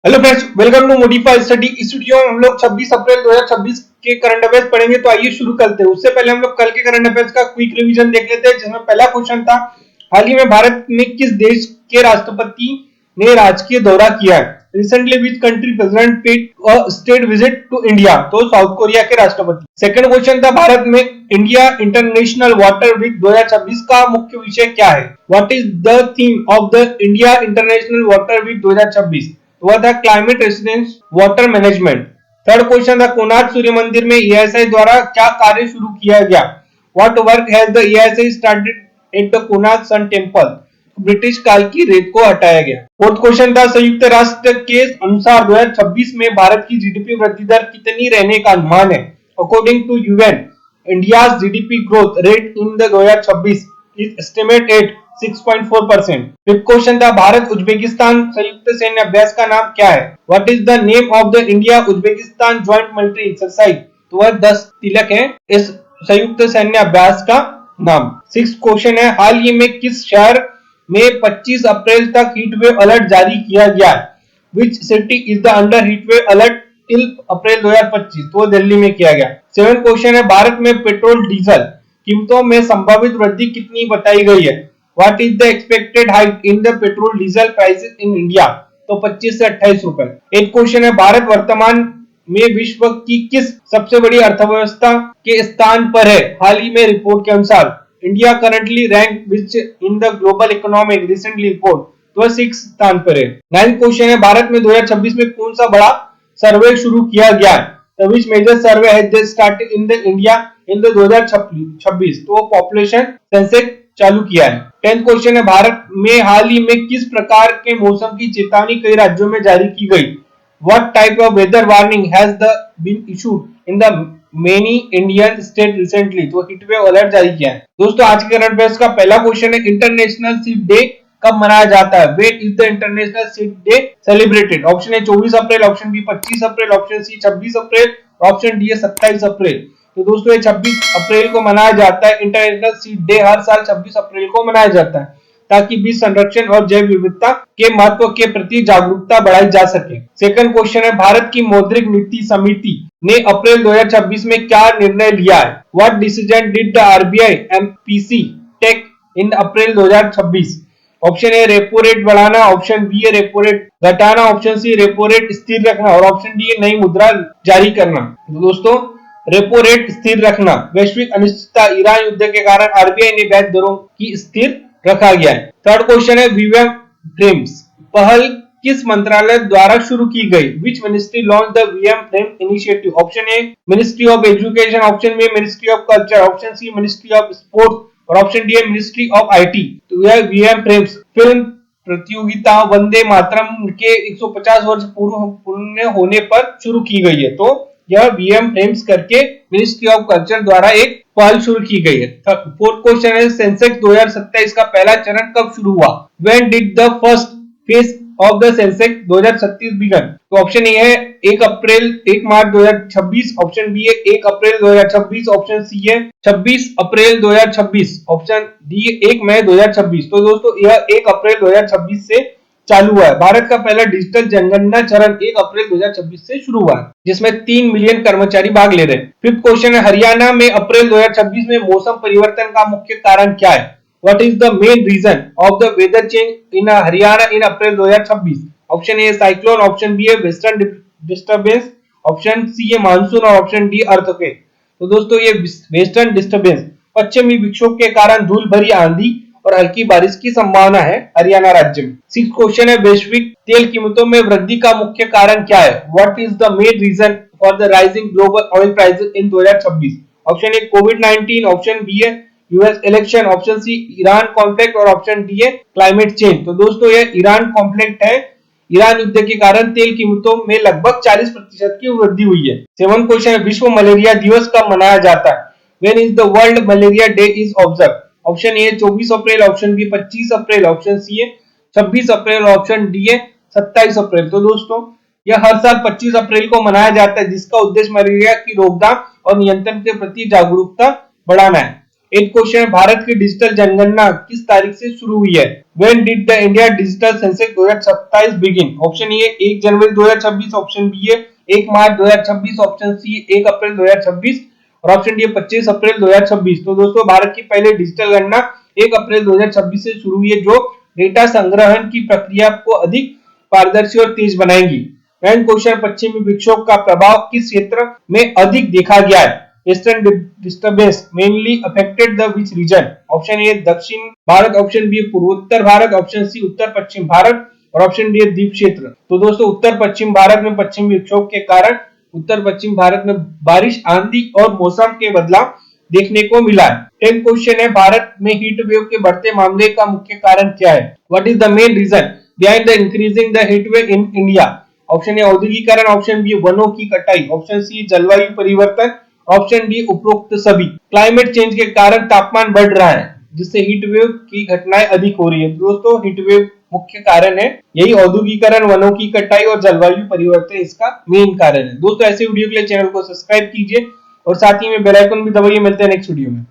Hello friends, welcome to modify study. इस video में हम लोग 26 अप्रैल 2026 के करंट अफेयर्स पढ़ेंगे। तो आइए शुरू करते हैं। उससे पहले हम लोग कल के करंट अफेयर्स का क्विक रिवीजन देख लेते हैं, जिसमें पहला क्वेश्चन था, हाल ही में भारत में किस देश के राष्ट्रपति ने राजकीय दौरा किया है? Recently which country president paid a state visit to India? तो साउथ कोरिया के राष्ट्रपति। सेकंड क्वेश्चन था, भारत में इंडिया इंटरनेशनल वाटर वीक 2026 का मुख्य विषय क्या है? What is the theme of the India international water week 2026? वह था climate resilience water management. Third question था, कोणार्क सूर्य मंदिर में ईएसआई द्वारा क्या कार्य शुरू किया गया? What work has the ASI started at the Konark sun temple? British काल की रेत को हटाया गया। फोर्थ क्वेश्चन था, संयुक्त राष्ट्र के अनुसार 2026 में भारत की जीडीपी वृद्धि दर कितनी रहने का अनुमान है? According to UN, India's GDP growth rate in the 2026 is estimate at 6.4%। Fifth question था, भारत उज्बेकिस्तान संयुक्त सैन्य अभ्यास का नाम क्या है? What is the name of the India Uzbekistan joint military exercise? तो वह 10 तिलक है इस संयुक्त सैन्य अभ्यास का नाम। सिक्स्थ क्वेश्चन है, हाल ही में किस शहर में 25 अप्रैल तक हीटवेव अलर्ट जारी किया गया है? Which city is the under heatwave alert till April 2025? तो दिल्ली में किया गया। सेवेंथ क्वेश्चन है, भारत में पेट्रोल डीजल कीमतों में संभावित वृद्धि कितनी बताई गई है? What is the expected hike in the petrol diesel prices in India? तो 25 से 28 रुपए। एक क्वेश्चन है, भारत वर्तमान में विश्व की किस सबसे बड़ी अर्थव्यवस्था के स्थान पर है? हाल ही में रिपोर्ट के अनुसार India currently rank which in the global economic recently report, तो 6 स्थान पर है। नाइन्थ क्वेश्चन है, भारत में 2026 में कौन सा बड़ा सर्वे शुरू किया गया है? तो which major survey has started in the India in the 2026? तो पॉपुलेशन सेंसस चालू किया है। 10th क्वेश्चन है, भारत में हाल ही में किस प्रकार के मौसम की चेतावनी कई राज्यों में जारी की गई? What type of weather warning has been issued in the many Indian state recently? तो हीटवेव अलर्ट जारी किया है। दोस्तों, आज के करंट अफेयर्स का पहला क्वेश्चन है, इंटरनेशनल सीड डे कब मनाया जाता है? When is the international seed day celebrated? Option है 24 April, option B 25 April, option सी 26 अप्रैल, ऑप्शन डी है 27 अप्रैल। तो दोस्तों, ये 26 अप्रैल को मनाया जाता है। इंटरनेशनल सीड डे हर साल 26 अप्रैल को मनाया जाता है, ताकि बीज संरक्षण और जैव विविधता के महत्व के प्रति जागरूकता बढ़ाई जा सके। सेकंड क्वेश्चन है, भारत की मौद्रिक नीति समिति ने अप्रैल 2026 में क्या निर्णय लिया है? What decision did the RBI MPC take in April 2026? Option A repo rate बढ़ाना, ऑप्शन बी है रेपो रेट घटाना, ऑप्शन सी रेपो रेट स्थिर रखना और ऑप्शन डी है नई मुद्रा जारी करना। तो दोस्तों, रेपो रेट स्थिर रखना। वैश्विक अनिश्चितता, ईरान युद्ध के कारण आरबीआई ने ब्याज दरों की स्थिर रखा गया है। थर्ड क्वेश्चन है, वीएम फ्रेम्स पहल किस मंत्रालय द्वारा शुरू की गई? Which ministry launch the VM frame initiative? Option A ministry of education, option B ministry of culture, option C ministry of sports और ऑप्शन डी है मिनिस्ट्री ऑफ आईटी। तो यह वीएम फ्रेम्स फिल्म प्रतियोगिता वंदे मातरम के 150 वर्ष पूर्ण होने पर शुरू की गई है। तो यह वीएम फ्रेम्स करके मिनिस्ट्री ऑफ कल्चर द्वारा एक पहल शुरू की गई है। फोर्थ क्वेश्चन है, सेंसेक्स 2027 का पहला चरण कब शुरू हुआ? When did the first phase of the census 2036 begin? तो ऑप्शन ए है 1 मार्च 2026, ऑप्शन बी है 1 अप्रैल 2026, ऑप्शन सी है 26 अप्रैल 2026, ऑप्शन डी है 1 मई 2026। तो दोस्तों, यह 1 अप्रैल 2026 से चालू हुआ है। भारत का पहला डिजिटल जनगणना चरण 1 अप्रैल 2026 से शुरू हुआ है, जिसमें 3 मिलियन कर्मचारी भाग ले रहे हैं। फिफ्थ क्वेश्चन है, हरियाणा में अप्रैल 2026 में मौसम परिवर्तन का मुख्य कारण क्या है? What is the main reason of the weather change in Haryana in April 2026? Option A cyclone, option B है वेस्टर्न डिस्टर्बेंस, ऑप्शन सी है मानसून और ऑप्शन डी अर्थक्वेक। तो दोस्तों, ये वेस्टर्न डिस्टर्बेंस पश्चिमी विक्षोभ के कारण धूल भरी आंधी और हल्की बारिश की संभावना है हरियाणा राज्य में। सिक्स क्वेश्चन है, वैश्विक तेल कीमतों में वृद्धि का मुख्य कारण क्या है? What is the main reason for the rising global oil prices in 2026? Option A कोविड-19, ऑप्शन बी है US election, option C Iran conflict और ऑप्शन डी है क्लाइमेट चेंज। तो दोस्तों, यह ईरान कॉन्फ्लिक्ट है। ईरान युद्ध के कारण तेल कीमतों में लगभग 40% की वृद्धि हुई है। सेवन क्वेश्चन है, विश्व मलेरिया दिवस कब मनाया जाता है? When is the world malaria day is observe? Option A 24 April, option B 25 April, option C है 26 अप्रैल, ऑप्शन डी है 27 अप्रैल। तो दोस्तों, यह हर साल 25 अप्रैल को मनाया जाता है, जिसका उद्देश्य मलेरिया की रोकथाम और नियंत्रण के प्रति जागरूकता बढ़ाना है। एक क्वेश्चन है, भारत की डिजिटल जनगणना किस तारीख से शुरू हुई है? When did the India Digital Census 2027 begin? Option A 1 जनवरी 2026, ऑप्शन बी है 1 मार्च 2026, ऑप्शन सी 1 अप्रैल 2026 और ऑप्शन डी 25 अप्रैल 2026। तो दोस्तों भारत की पहले डिजिटल गणना 1 अप्रैल 2026 से शुरू हुई है, जो डेटा संग्रहण की प्रक्रिया को अधिक पारदर्शी और तेज बनाएगी। क्वेश्चन, पश्चिमी विक्षोभ का प्रभाव किस क्षेत्र में अधिक देखा गया है? Eastern disturbance mainly affected the which region? Option A दक्षिण भारत, ऑप्शन बी पूर्वोत्तर भारत, ऑप्शन सी उत्तर पश्चिम भारत और ऑप्शन डी द्वीप क्षेत्र। तो दोस्तों उत्तर पश्चिम भारत में पश्चिम विक्षोभ के कारण उत्तर पश्चिम भारत में बारिश, आंधी और मौसम के बदलाव देखने को मिला है। 10th क्वेश्चन है, भारत में हीट वेव के बढ़ते मामले का मुख्य कारण क्या है? What is the main reason behind the increasing the heat wave in India? Option A औद्योगिकरण, ऑप्शन बी वनों की कटाई, ऑप्शन सी जलवायु परिवर्तन, ऑप्शन डी उपरोक्त सभी। क्लाइमेट चेंज के कारण तापमान बढ़ रहा है, जिससे हीट वेव की घटनाएं अधिक हो रही है। दोस्तों हीट वेव मुख्य कारण है, यही औद्योगिकरण, वनों की कटाई और जलवायु परिवर्तन इसका मेन कारण है। दोस्तों ऐसे वीडियो के लिए चैनल को सब्सक्राइब कीजिए और साथ ही में बेल आइकन भी दबाइए। मिलते हैं नेक्स्ट वीडियो में।